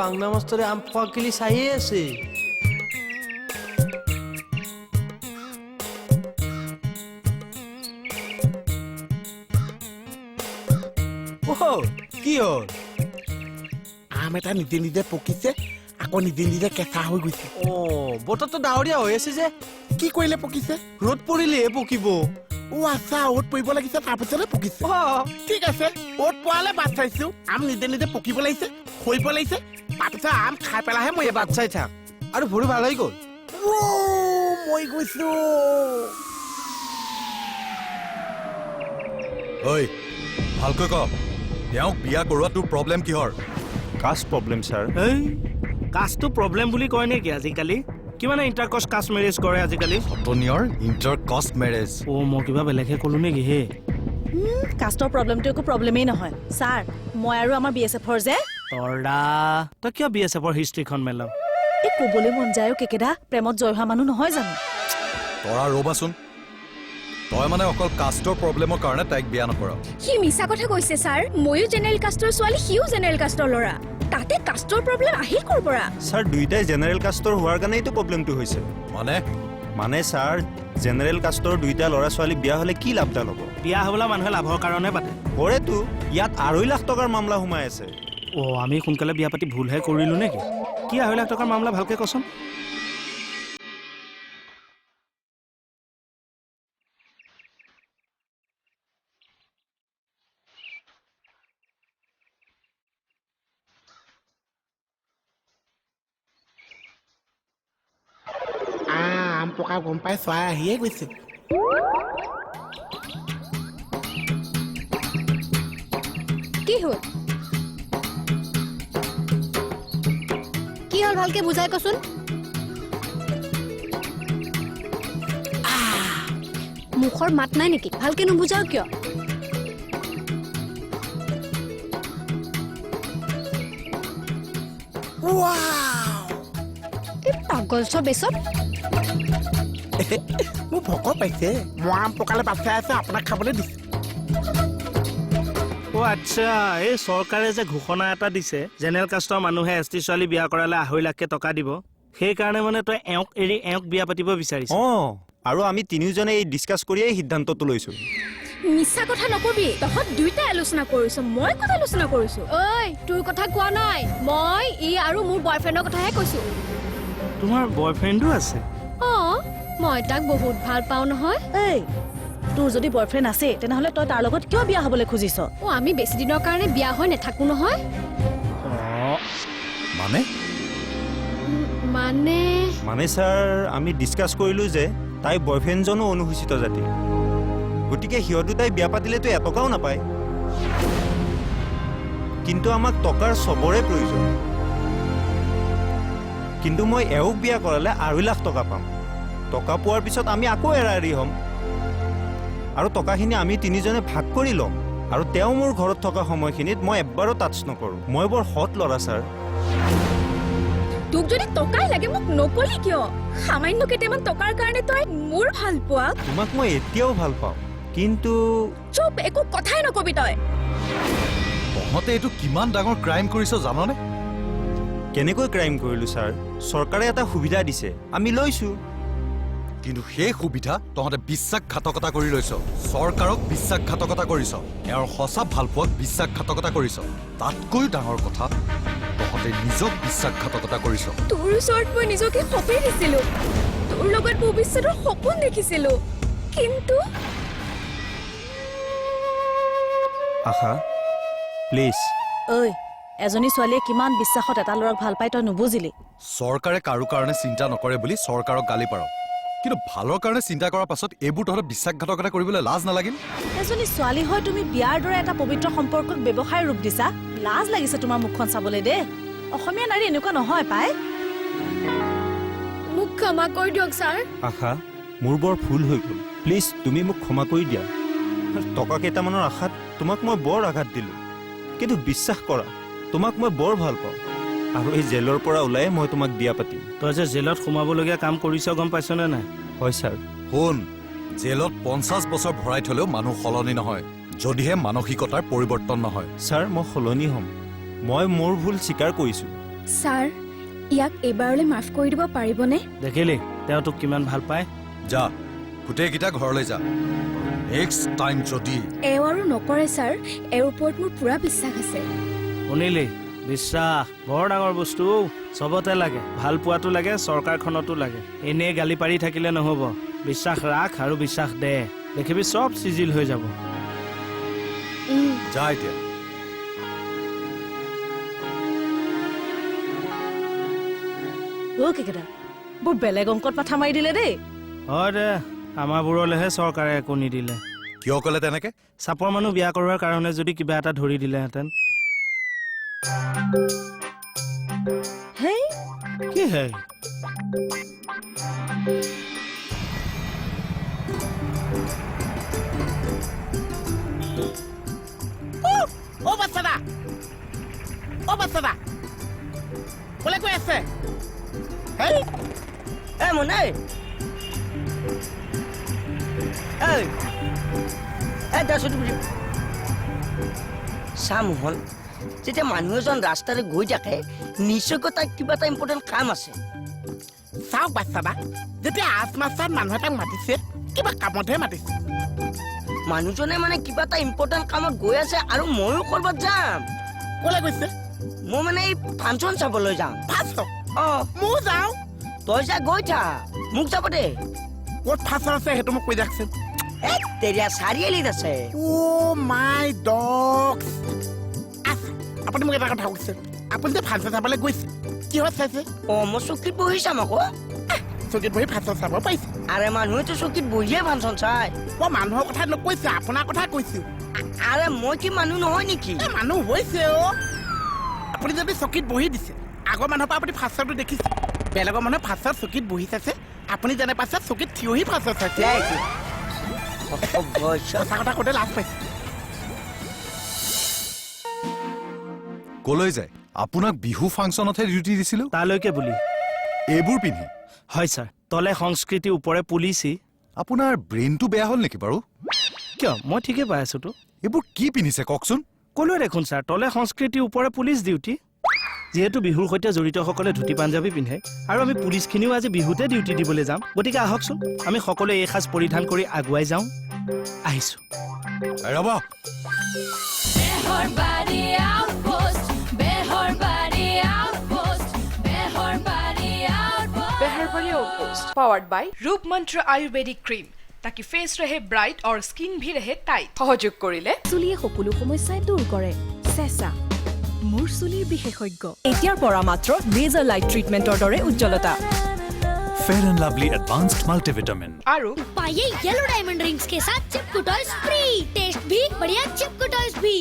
বাংলা মাষ্টৰে আম খোৱা কিলি চাইয়ে আছে। কি হ'ল? আম এটা নিজে নিজে পকিছে, আকৌ নিজে নিজে কেঁচা হৈ গৈছে। বতৰটো ডাৱৰীয়া হৈ আছে যে। কি কৰিলে পকিছে? ৰ'দ পৰিলেহে পকিব। আচ্ছা, অ'ত পৰিব লাগিছে, তাৰপিছতে পকিছে। ঠিক আছে, অ'ত পোৱালে বাট চাইছো। আম নিজে নিজে পকিব লাগিছে, সৰিব লাগিছে, তাৰপিছত আম খাই পেলাইহে মই বাট চাই থাক। আৰু ভৰি ভাল হৈ গ'ল। মই গৈছো। ঐ ভালকৈ ক, তেওঁক বিয়া কৰোৱা তোৰ প্ৰব্লেম কিহৰ? Caste problem sir. এই কাষ্টটো প্ৰব্লেম বুলি কয় নেকি আজিকালি? কিমানে ইণ্টাৰকাষ্ট কাষ্ট মেৰেজ কৰে আজিকালি? সতনীয়ৰ ইণ্টাৰ কাষ্ট মেৰেজ। মই কিবা বেলেগহে ক'লো নেকি হে? কাষ্টৰ প্ৰব্লেমটো একো প্ৰব্লেমেই নহয় ছাৰ। মই আৰু আমাৰ BSFৰ যে তৰা তই কিয় BSFৰ হিষ্ট্ৰীখন মেলাও? এই ক'বলৈ মন যায় কেকেদা, প্ৰেমত জয় হোৱা মানুহ নহয় জানো? তৰা ৰ'বাচোন, তই মানে অকল কাষ্টৰ প্ৰব্লেমৰ কাৰণে তাইক বিয়া নকৰ? সি মিছা কথা কৈছে ছাৰ। ময়ো জেনেৰেল কাষ্টৰ ছোৱালী, সিও জেনেৰেল কাষ্টৰ ল'ৰা। তাতে কাষ্টৰ প্ৰব্লেম আহিল ক'ৰ পৰা? ছাৰ দুইটাই জেনেৰেল কাষ্টৰ হোৱাৰ কাৰণেইতো প্ৰব্লেমটো হৈছে। মানে ছাৰ জেনেৰেল কাষ্টৰ দুইটা ল'ৰা ছোৱালী বিয়া হ'লে কি লাভডাল হ'ব? বিয়া হ'বলৈ মানুহে লাভৰ কাৰণে পাতে। কৰেতো, ইয়াত 2.5 লাখ টকাৰ মামলা সোমাই আছে। আমি সোনকালে বিয়া পাতি ভুলহে কৰিলো নেকি? কি 2.5 লাখ টকাৰ মামলা ভালকে কচোন? আম পকা গম পাই চৰাই আহিয়ে গৈছে। কি হ'ল? কি হ'ল ভালকে বুজাই কচোন। মুখৰ মাত নাই নেকি? ভালকে নুবুজাও কিয়? পাগল চব এচব। মোৰ ভোক পাইছে, মই আম পকালে বাট চাই আছে, আপোনাক খাবলৈ দিছে। আচ্ছা, এই চৰকাৰে যে ঘোষণা এটা দিছে জেনেৰেল কাষ্টৰ মানুহে ST ছোৱালী বিয়া কৰালে 2.5 লাখকে টকা দিব, সেইকাৰণে মানে তই এওঁক এৰি এওঁক বিয়া পাতিব বিচাৰিছ? আৰু আমি তিনিওজনে এই ডিছকাছ কৰিয়েই সিদ্ধান্তটো লৈছো। মিছা কথা নকবি। তহঁত দুইটাই আলোচনা কৰিছ, মই কথা আলোচনা কৰিছো। ঐ, তোৰ কথা কোৱা নাই, মই ই আৰু মোৰ বয়ফ্ৰেণ্ডৰ কথাহে কৈছো। তোমাৰ বয়ফ্ৰেণ্ডো আছে? মই তাক বহুত ভাল পাওঁ নহয়। এই তোৰ যদি বয়ফ্ৰেণ্ড আছে তেনেহ'লে তই তাৰ লগত কিয় বিয়া হ'বলৈ খুজিছ? আমি বেছি দিনৰ কাৰণে বিয়া হৈ নাথাকো নহয়। মানে ছাৰ আমি ডিছকাছ কৰিলো যে তাই বয়ফ্ৰেণ্ডজনো অনুসূচিত জাতি, গতিকে সিহঁত দুটাই বিয়া পাতিলেতো এটকাও নাপায়। কিন্তু আমাক টকাৰ চবৰে প্ৰয়োজন। কিন্তু মই এওঁক বিয়া কৰালে 2.5 লাখ টকা পাম। টকা পোৱাৰ পিছত আমি আকৌ এৰি হ'ম আৰু টকাখিনি আমি তিনিজনে ভাগ কৰি ল'ম। আৰু তেওঁ মোৰ ঘৰত থকা সময়খিনিত মই এবাৰো টাচ নকৰোঁ। মই বৰ সৎ ল'ৰা ছাৰ। তোক যদি টকাই লাগে মোক নকলি কিয়? সামান্য কেইটামান টকাৰ কাৰণে তই মোৰ ভাল পোৱা? তোমাক মই এতিয়াও ভাল পাওঁ, কিন্তু চুপ, একো কথাই নকবি তই। তহঁতে এইটো কিমান ডাঙৰ ক্ৰাইম কৰিছ জাননে? কেনেকৈ ক্ৰাইম কৰিলোঁ ছাৰ? চৰকাৰে এটা সুবিধা দিছে, আমি লৈছোঁ। কিন্তু সেই সুবিধা তহঁতে বিশ্বাসঘাতকতা কৰি লৈছ। চৰকাৰক বিশ্বাসঘাতকতা কৰিছ, এওঁৰ সঁচা ভালপোৱাক বিশ্বাসঘাতকতা কৰিছ। তাতকৈ ডাঙৰ কথা, তহঁতে নিজক বিশ্বাসঘাতকতা কৰিছ। তোৰ ওচৰত মই নিজকে সঁপি দিছিলো, তোৰ লগত ভৱিষ্যতৰ সপোন দেখিছিলো, কিন্তু আশা প্লিজ। ঐ, এজনী ছোৱালীয়ে কিমান বিশ্বাসত এটা ল'ৰাক ভাল পাই তই নুবুজিলি? চৰকাৰে কাৰো কাৰণে চিন্তা নকৰে বুলি চৰকাৰক গালি পাৰ, কিন্তু ভালৰ কাৰণে চিন্তা কৰাৰ পাছত এইবোৰ তহঁতে বিশ্বাসঘাতকতা কৰিবলৈ লাজ নালাগিল? এজনী ছোৱালী হৈ তুমি বিয়াৰ দৰে এটা পবিত্ৰ সম্পৰ্কক ব্যৱসায় ৰূপ দিছা। লাজ লাগিছে তোমাৰ মুখখন চাবলৈ দে। অসমীয়া নাৰী এনেকুৱা নহয় পাই। মোক ক্ষমা কৰি দিয়ক ছাৰ। আশা, মোৰ বৰ ভুল হৈ গ'ল, প্লিজ তুমি মোক ক্ষমা কৰি দিয়া। টকা কেইটামানৰ আশাত তোমাক মই বৰ আঘাত দিলোঁ, কিন্তু বিশ্বাস কৰা, তোমাক মই বৰ ভাল পাওঁ আৰু এই জেলৰ পৰা ওলাই মই তোমাক বিয়া পাতিম। তই যে জেলত সোমাবলগীয়া কাম কৰিছ গম পাইছনে নাই? হয় ছাৰ। শুন, জেলত 50 বছৰ ভৰাই থলেও মানুহ সলনি নহয়, যদিহে মানসিকতাৰ পৰিৱৰ্তন নহয়। ছাৰ, মই সলনি হ'ম। মই মোৰ ভুল স্বীকাৰ কৰিছোঁ, ছাৰ ইয়াক এইবাৰলৈ মাফ কৰি দিব পাৰিবনে? দেখিলি তেওঁ তোক কিমান ভাল পায়। যা গোটেইকেইটা ঘৰলৈ যা। নেক্সট টাইম যদি এওঁ আৰু নকৰে ছাৰ, এওঁৰ ওপৰত মোৰ পুৰা বিশ্বাস আছে। শুনিলি বিশ্বাস বৰ ডাঙৰ বস্তু চবতে লাগে। ভাল পোৱাটো লাগে, চৰকাৰখনতো লাগে। এনেই গালি পাৰি থাকিলে নহ'ব। বিশ্বাস ৰাখ আৰু বিশ্বাস দে, দেখিবি চব চিজিল হৈ যাব। যা এতিয়া। অ' কেকেটা বৰ বেলেগ অংকত মাথা মাৰি দিলে দেই। হয় দে, আমাৰবোৰলৈহে চৰকাৰে একো নিদিলে। কিয় ক'লে তেনেকে? চাপৰ মানুহ বিয়া কৰোৱাৰ কাৰণে যদি কিবা এটা ধৰি দিলেহেঁতেন। হেই কি হে? অ' বাচ্চাদা, অ' বাচ্চাদা, ক'লে কৈ আছে? হেই এ মোনে চা মোহন, যেতিয়া মানুহ এজন ৰাস্তাৰে গৈ থাকে নিশ্চয়কৈ তাক কিবা এটা ইম্পৰ্টেণ্ট কাম আছে। চাওক বাচ্চাদা, যেতিয়া আজ মাষ্টাৰ মানুহ এটাক মাতিছে কিবা কামতহে মাতিছে। মানুহজনে মানে কিবা এটা ইম্পৰ্টেণ্ট কামত গৈ আছে আৰু ময়ো কৰবাত যাম। ক'লে গৈছে? মই মানে এই ফাংচন চাবলৈ যাম। ফাৰ্ষ্ট অ' ময়ো যাওঁ। তই যা গৈ থাক, মোক যাব দে। ক'ত ফাৰ্ষ্ট আছে সেইটো মোক কৈ যাওকচোন। এ তেৰিয়া চাৰিআলিত আছে। অ' মাই ডগছ। আপুনি মোক এটা কথা কৈছে, আপুনি যে ফাংচন চাবলৈ গৈছে কিহত চাইছে? অ' মই চকীত বহি চাম আকৌ। চকীত বহি ফাংচন চাব পাৰিছে? আৰে মানুহেতো চকীত বহিয়ে ফাংচন চাই। মই মানুহৰ কথা নকৈছে, আপোনাৰ কথা কৈছো। আৰে মই কি মানুহ নহয় নেকি? এই মানুহ হৈছে অ'। আপুনি যদি চকীত বহি দিছে, আগৰ মানুহৰ পৰা আপুনি ফাৰ্ষ্টটো দেখিছে। বেলেগৰ মানুহে ফাৰ্ষ্টত চকীত বহি চাইছে, আপুনি যেনে পাইছে চকীত থিয়হি ফাৰ্ষ্টত চাইছে। সঁচা কথা কওঁতে লাজ পাইছে। ক'লৈ যায়? আপোনাক বিহু ফাংচনতহে ডিউটি দিছিলো, তালৈকে বুলি। এইবোৰ পিন্ধি। হয় ছাৰ, তলে সংস্কৃতি ওপৰে পুলিচি। আপোনাৰ ব্ৰেইনটো বেয়া হ'ল নেকি বাৰু? কিয়, মই ঠিকে পাই আছোতো। এইবোৰ কি পিন্ধিছে কওকচোন? ক'লোৱে দেখোন ছাৰ, তলে সংস্কৃতিৰ ওপৰে পুলিচ ডিউটি। যিহেতু বিহুৰ সৈতে জড়িতসকলে ধুতি পাঞ্জাবী পিন্ধে আৰু আমি পুলিচখিনিও আজি বিহুতে ডিউটি দিবলৈ যাম, গতিকে আহকচোন আমি সকলোৱে এই সাজ পৰিধান কৰি আগুৱাই যাওঁ। আহিছো। ৰ'ব, बेहरबारी आउटपोस्ट पावर्ड बाय रूप मंत्र आयुर्वेदिक क्रीम ताकि फेस रहे ब्राइट और स्किन भी रहे टाइट सहयोग करिले চুলিয়ে সকলো সমস্যাই দূৰ কৰে। চেঁচা মোৰ চুলিৰ বিশেষজ্ঞ। এতিয়াৰ পৰা মাত্ৰ লেজাৰ লাইট ট্ৰিটমেণ্টৰ দৰে উজ্জ্বলতা। Fair and lovely advanced multivitamin आरु पाइए येलो डायमंड रिंग्स के साथ चिपकू टॉयज फ्री। टेस्ट भी बढ़िया, चिपकू टॉयज भी।